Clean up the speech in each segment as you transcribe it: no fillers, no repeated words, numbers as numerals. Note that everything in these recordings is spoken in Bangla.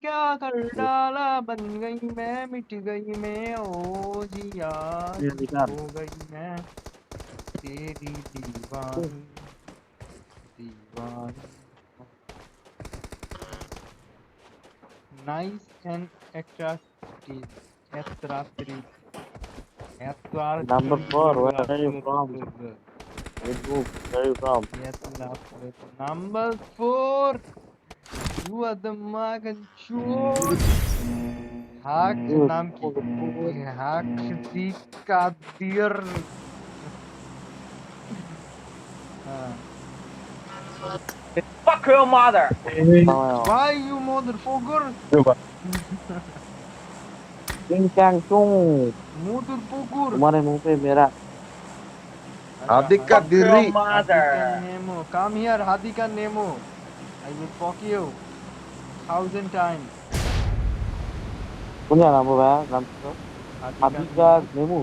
क्या कर डाला बन गई मैं मिट गई मैं ओ जिया हो गई मैं तेरी दीवानी दीवानी nice and attractive attractive Number four, where are you attractive from? Where are you from? number 4 you are the maganchur hak naam ki hak di kadir Fuck your mother. why you motherfucker King Chang Chung, motherfucker तुम्हारे मुंह पे मेरा Hadika Fuck your Diri. Hadika mother. Nemo come here Hadika Nemo I will fuck you 1000 times पुण्य नाम है नाम तो Hadika हाथी Nemo का नेमू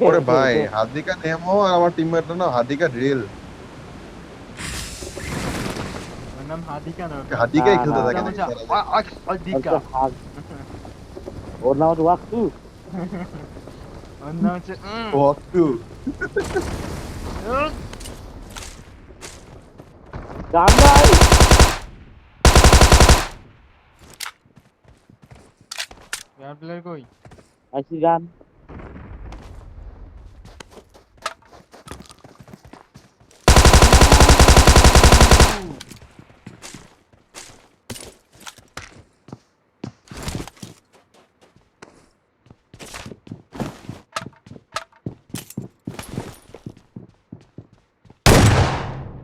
ওরে ভাই হাদিকা নেমো আর আমার টিমমেট না হাদিকা ড্রিল ওর নাম হাদিকা না হাদিকাই খেলতে না, থাকে নাম নাকি হচ্ছে সারা হাদিকা ওর নাম হচ্ছে ওয়াকু ওর নাম হচ্ছে ওয়াকটু গান্ডাই यार प्लेयर कोई আইসি গান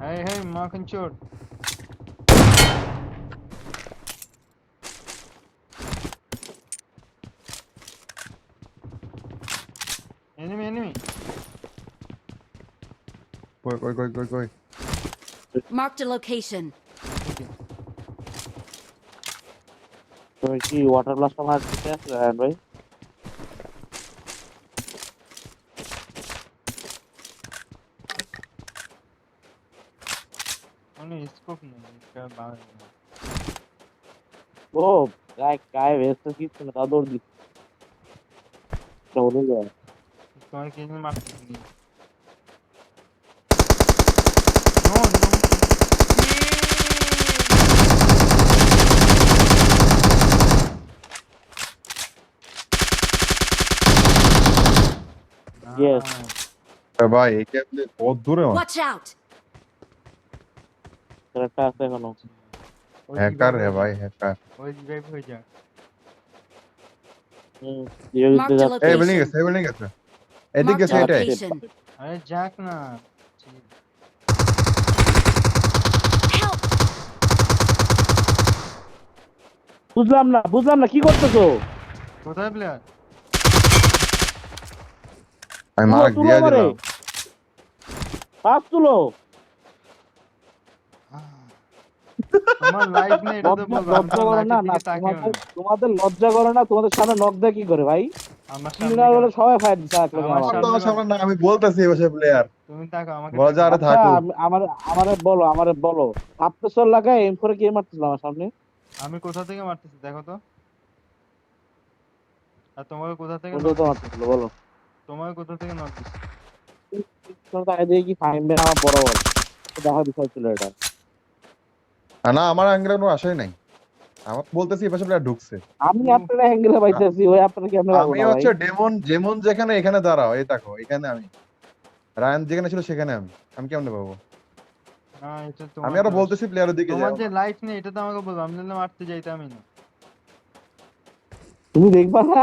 hey Mark and Chord enemy কই Marked a location. তুমি কি ওয়াটার ব্লাস্ট আমার দিতে রায়ন ভাই ओने स्कोप नहीं इसका बाहर ও গায় গায় ভেস্ট কি তুমি তা দৌড় দি চলে যায় तुम्हारे केस में मार नहीं no Yes. ভাই এই কেমনে কত দূরে Watch out! একটা আছে এখনো হ্যাকার রে ভাই হ্যাকার ওই রিভাইভ হয়ে যা ধীরে Marked ধীরে a যাচ্ছে এই বিল্ডিং location. আছে এই বিল্ডিং আছে এদিকে Marked a সেটাই location. अरे जाक ना Help! বুঝলাম না কি করতেছো কোথায় প্লেয়ার আমি মার্ক তুলো দিয়ে আমারে। দিলাম পাঁচ তুলো তোমার লাইফ নেই এটা তো বলবো লজ্জা করে না না তোমাদের লজ্জা করে না তোমাদের সামনে নক দেয় কি করে ভাই আমার কিনার বলে সবাই ফায়ার দিতে এক লগে আমার আমার তো আমার সামনে না আমি বলতেছি এই বসে প্লেয়ার তুমি তাকো আমাকে বলা যায় আরে আচ্ছা, থাকো আমারে বলো আপসর লাগায় এম করে কে মারতেছিল আমার সামনে আমি কোথা থেকে মারতেছি দেখো তো আর তোমাকে কোথা থেকে বন্ধু তো মারতেছিল বলো তোমাকে কোথা থেকে নক দিছি তোমরা তাই দেখি কি ফাইন আমার বড় বল দেখা বিষয় ছিল এটা না আমার অ্যাঙ্গেলে কোনো আশাই নাই আমার বলতেছি এই পাশে প্লেয়ার ঢুকছে আমি আপনার অ্যাঙ্গেলে পাইতেছি ওই আপনার কেমনে পাবো আমি না ভাই হচ্ছে যেমন যেখানে এখানে দাঁড়াও এই দেখো এখানে আমি রায়ান যেখানে ছিল সেখানে আমি কেমনে পাবো না এটা আমি তোমার আরো দোষ। বলতেছি প্লেয়ারের দিকে তোমার যাও যে লাইফ নেই এটা তো আমাকে বলবো আমি যদি মারতে যাইতামই না তুমি দেখবা না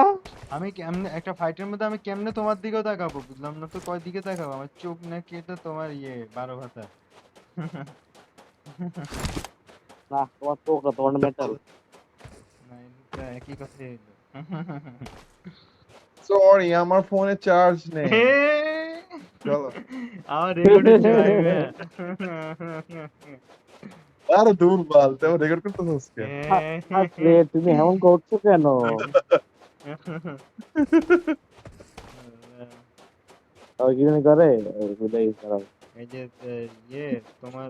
আমি কেমনে একটা ফাইটের মধ্যে আমি কেমনে তোমার দিকেও তাকাবো বুঝলাম না তো কয় দিকে তাকাবো আমার চোখ নাকি এটা তোমার 12 ভাতা না তোমার চোখ না তোমার মেন্টাল না এটা একই কথাই হলো সরি আমার ফোনে চার্জ নেই চলো আমার রেকর্ডে চলবে আরে দূর বাল তেও রেকর্ড করতেছস কে আরে তুমি এমন করছো কেন ওই কি জানি করে ওই বুঝাই খারাপ এই যে ইয়ে তোমার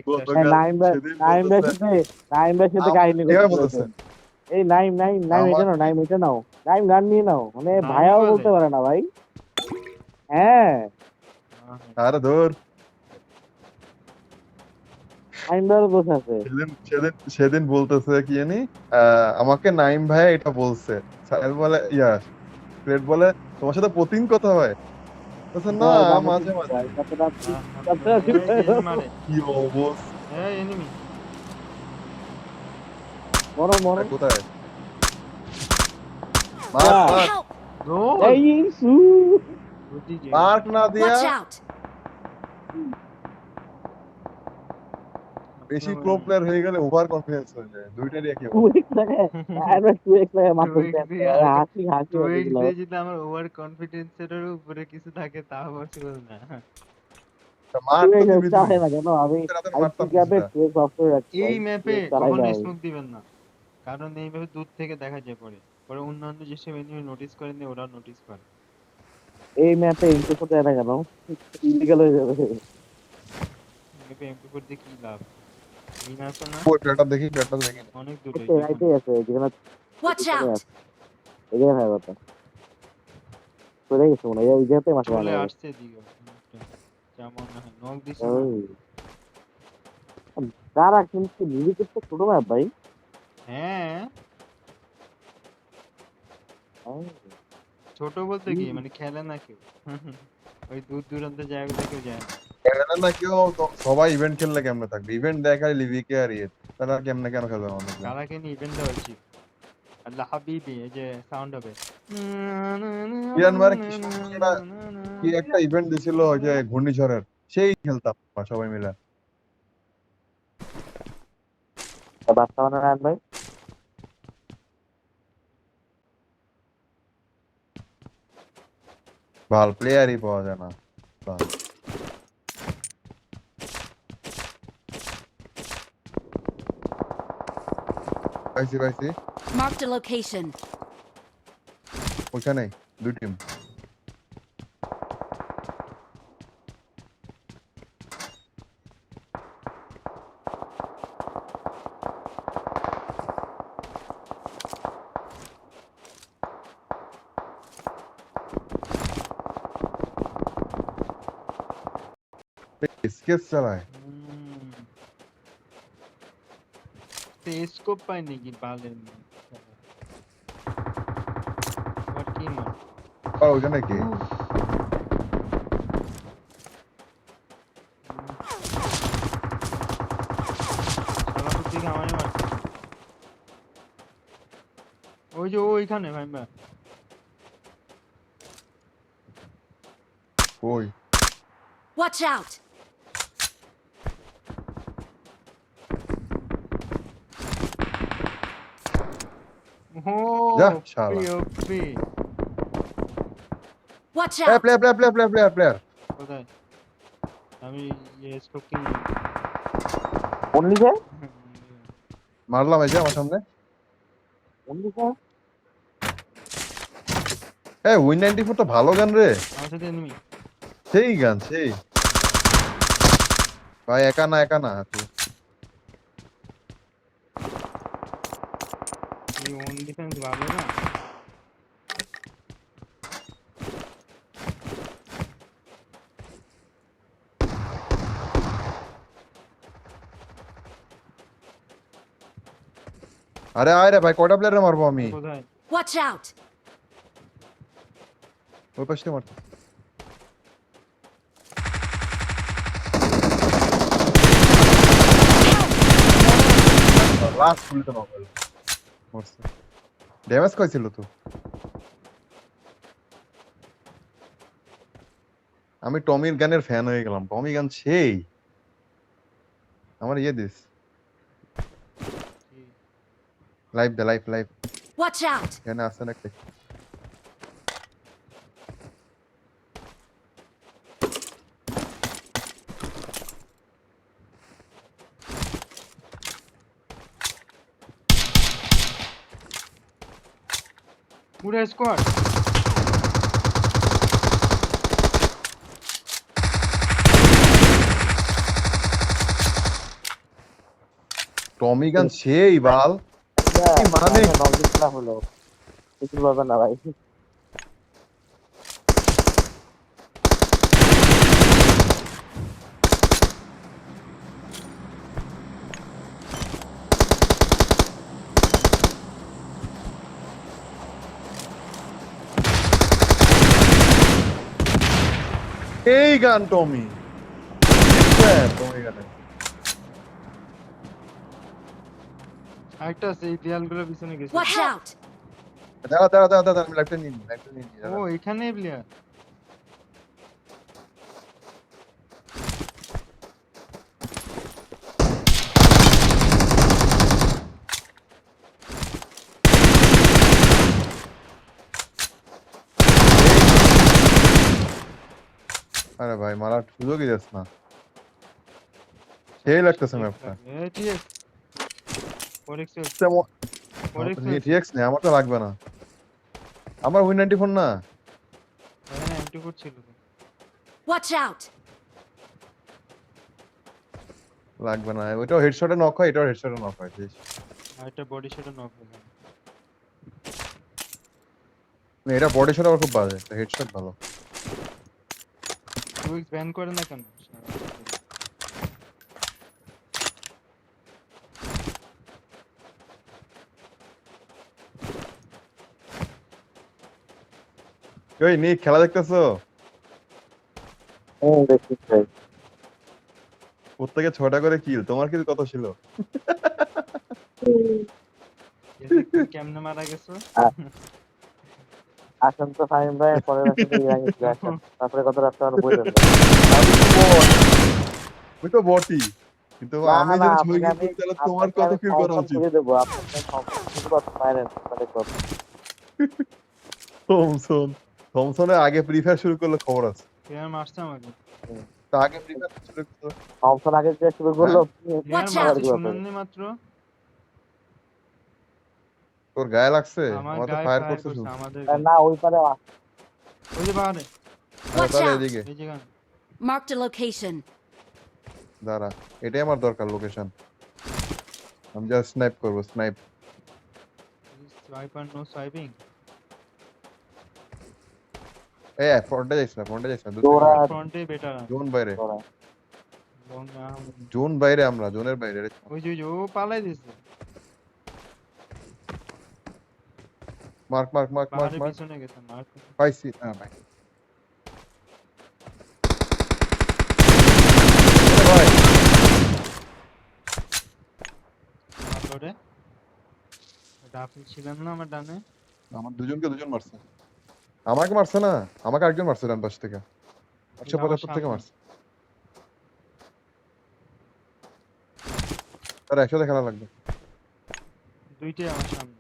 গতকাল নাইম ভাই সেদিন নাইম ভাইয়ের বলতেছে সাথে নাইম ভাইয়ের সাথে কাহিনী কিভাবে করতে বলতেছে এই নাইম নাইম নাইম এটা নাও নাইম এটা নাও নাইম গান নিয়ে নাও মানে নাইম ভাইয়াও বলে? বলতে পারে না ভাই হ্যাঁ আরে ধর নাইম ভাইয়ের বসে আছে সেদিন বলতেছে কি জানি আমাকে নাইম ভাই এটা বলছে স্যার বলে গ্রেড বলে তোমার সাথে প্রতিদিন কথা হয় বলছে না মাঝে মাঝে মারে কি অবস্থা এই এনিমি মরো মরো কোথায় মার মার Help! দৌড় এই সু বুঝি যে মার্ক না দিয়া Watch out! বেশি প্রো প্লেয়ার হয়ে গেলে ওভার কনফিডেন্স হয়ে যায় দুইটারই একই টু এক্স লাগে আর টু এক্স লাগে মাত্র হাসি হাসি তো এই এগুলো যে যদি আমার ওভার কনফিডেন্সের উপরে কিছু থাকে তাও পসিবল না মার টু তো এক্স দিবি চাহে না কেন আমি রাতে আমি মারতাম ঠিক আছে টু এক্স অফ করে রাখছি এই ম্যাপে চালাই কখনো যাই স্মোক দিবেন না কারণ এই ম্যাপে দূর থেকে দেখা যায় পরে পরে অন্যান্য যেসব এনিমি নোটিস করেনি ওরা নোটিস করে এই ম্যাপে ইনপুট করতে না কেন ইলিগাল হয়ে যাবে ম্যাপে এমপি4 দিয়ে কি লাভ এই ম্যাপে না ওই প্লেয়ারটা দেখি অনেক দূর এই রাইটে আছে যেখানে Watch out! এখানে হয় কথা চলে গেছে মনে হয় এই জায়গাতে মাসে চলে মানে আসছে দিকে যেমন না নক দিছে তারা কিন্তু মিউজিক তো ছোট ম্যাপ ভাই হ্যাঁ ছোট বলতে কি মানে খেলে না কেউ ওই দূর দূরান্ত জায়গাতে কেউ যায় না খেলে না কেউ সবাই ইভেন্ট খেললে কেমনে থাকবে ইভেন্ট দেখায় লিভিকে আর তারা কেমনে কেন খেলবে আমাদের কারাকে নিয়ে ইভেন্ট দেওয়া উচিত আল্লাহ হাবিবি এই যে সাউন্ড হবে মিয়ানমারে কি একটা ইভেন্ট দিছিল ওই যে ঘূর্ণিঝড়ের সেই খেলতাম সবাই মিলে বাচ্চা মানে রান ভাই ভাল প্লেয়ারই পাওয়া যায় না পাইছি Marked a location. ওইখানে দুই টিম স্কেচ চালায় স্কোপ পাই নাকি পালেন আর কি মার ওইখানে কি সালাপুর দিকে আমারই মারছে ওই যে ওইখানে ভাই ভাই কই Watch out! ও যা শালা ওপি Watch এ out! প্লেয়ার কোথায় আমি স্কোপ কিনি অনলি স্যার মারলাম এই যে আমার সামনে অনলি স্যার উইন 94 তো ভালো গান রে আমার সাথে এনিমি সেই গান সেই ভাই একা না তুই এই ওন ডিফেন্স ভালো না আরে আয় রে ভাই কয়টা প্লেয়ারে মারবো আমি কোথায় Watch out! ওই পাশে মারতে লাস্ট গুলিতে নক হলো মরছে ড্যামেজ কইছিল তো আমি টমির গানের ফ্যান হয়ে গেলাম টমি গান সেই আমার দিস লাইভ Watch out! এখানে আছে নাকি পুরো স্কোয়াড টমি গান সেই বাল কি মানে? নজর খেলা হলো কিছু পাবে না ভাই। এই গান টমি টমি গানে আরেকটা আছে এই দেয়ালগুলোর পিছনে গেছে। Watch out! দাঁড়া দাঁড়া দাঁড়া দাঁড়া, আমি লাইটটা নিয়ে নিই, লাইটটা নিয়ে নিই, ও দাঁড়া। এখানে প্লেয়ার। আরে ভাই মারার সুযোগই দিস না, সেই লাগতেছে ম্যাপটা। ঠিক আছে ফোরেক্স টিএক্স নেই, আমার তো লাগবে না, আমার উইন 94 না। হ্যাঁ এমটি করছিল তো। Watch out! লাগবে না, ওইটাও হেডশটে নক হয়, এটাও হেডশটে নক হয়। আর একটা বডি শটে নক হলো। এটা বডি শট আবার খুব বাজে, হেডশট ভালো। টুইক্স ব্যান করে না কেন? ওই নিক খেলা দেখতেছো? দেখছি ভাই। প্রত্যেকে 6টা করে কিল, তোমার কিল কত ছিল? কেমনে মারা গেছো? আসেন তো ফাহিম ভাই, পরের রাশিতে আসেন, তারপরে কত রাস্তা আর বলবেন। আমি তো বট, আমি তো বটই, কিন্তু আমি যদি 6 কিল করি তাহলে তোমার কত কিল করা উচিত? দেবো আপনাকে কিছু কথা পারেন তাহলে কথা। থমসন, থমসনে আগে ফ্রি ফায়ার শুরু করলে খবর আছে, প্লেয়ার মারছে আমাকে। তা আগে ফ্রি ফায়ার শুরু করলো। অপশন আগে যে শুরু করলো প্লেয়ার Watch মারছে out! শুনেননি মাত্র? তোর গায়ে লাগছে? আমার আমার তো গায়ে ফায়ার ফায়ার করছে করছে শুধু। আমাদের। না ওই পারে ওই যে বাহারে Watch তাহলে out! এদিকে এই যে গান। Marked a location. দাঁড়া, এটাই আমার দরকার লোকেশন, আমি জাস্ট স্নাইপ করব, স্নাইপ। Swiper no swiping. ফ্রন্টে যাইছ না, ফ্রন্টে যাইছ না, দৌড়া- ফ্রন্টে বেটার। জোন বাইরে, লং আর্ম। জোন বাইরে, আমরা জোনের বাইরে। ওই যে ও পালাই দিছে। মার্ক মার্ক মার্ক মার্ক বাহারে মার্ক, পিছনে গেছে মার। পাইছি না ভাই। ভাই মারলো রে। এটা আপনি ছিলেন না আমার ডানে? আমার দুজন মারছে, আমাকে মারছে না, আমাকে আরেকজন মারছে ডান পাশ থেকে, 175 থেকে মারছে। তার একসাথে খেলা লাগবে। দুইটাই আমার সামনে।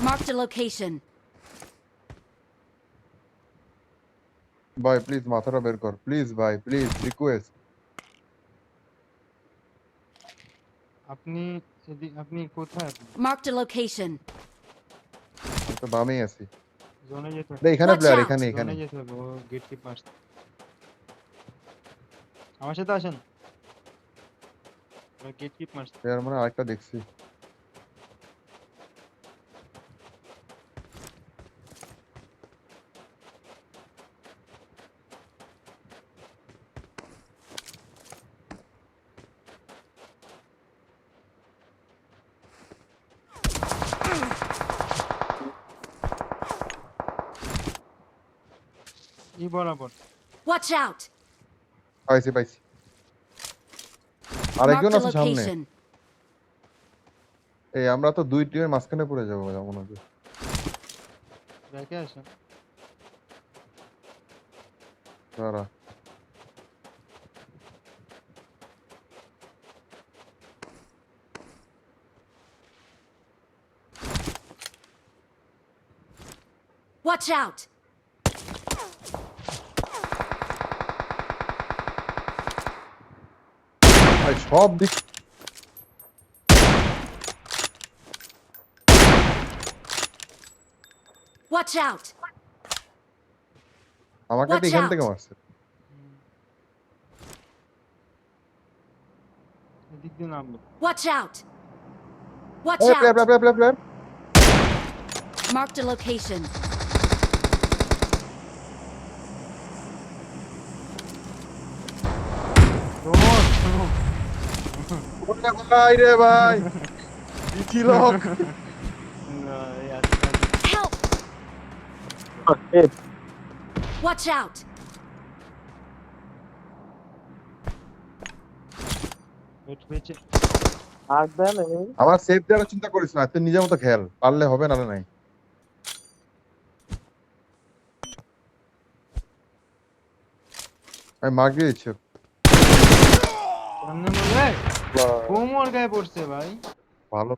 Marked a location. ভাই প্লিজ মাথাটা বের কর, প্লিজ ভাই, প্লিজ রিকোয়েস্ট। আপনি কোথায়? আপনি Marked a location. আমি তো বামেই আছি। জোনে যেতে হবে। এখানে Watch প্লেয়ার, out! এখানে এখানে। জোনে যেতে হবে। ও গেট কিপ মারছে। আমার সাথে আসেন। গেট কিপ মারছে। প্লেয়ার মানে আরেকটা দেখছি। ই বরাবর। Watch out! পাইছি পাইছি, আরেকজন Marked a আছে সামনে। location. এই আমরা তো দুই টিমের মাঝখানে পড়ে যাবো মনে হয়। দেখে আসেন। দাঁড়া, Watch out! ভাই সব দিক Watch out! আমাকে তো Watch এখান out. থেকে মারছে। এদিক দিয়ে নামবে। Watch out! Watch এই player out! Player Marked a location. ওরে ভাই রে ভাই itchy lock Help! Hey, Watch out! আর দেন এই আমার সেফ দেওয়ার চিন্তা করিস না, তুই নিজের মতো খেল, পারলে হবে নালে নাই। আমি মার্ক দিয়ে দিচ্ছি। সামনে মরে কোমর গায়ে পড়ছে ভাই। ভালো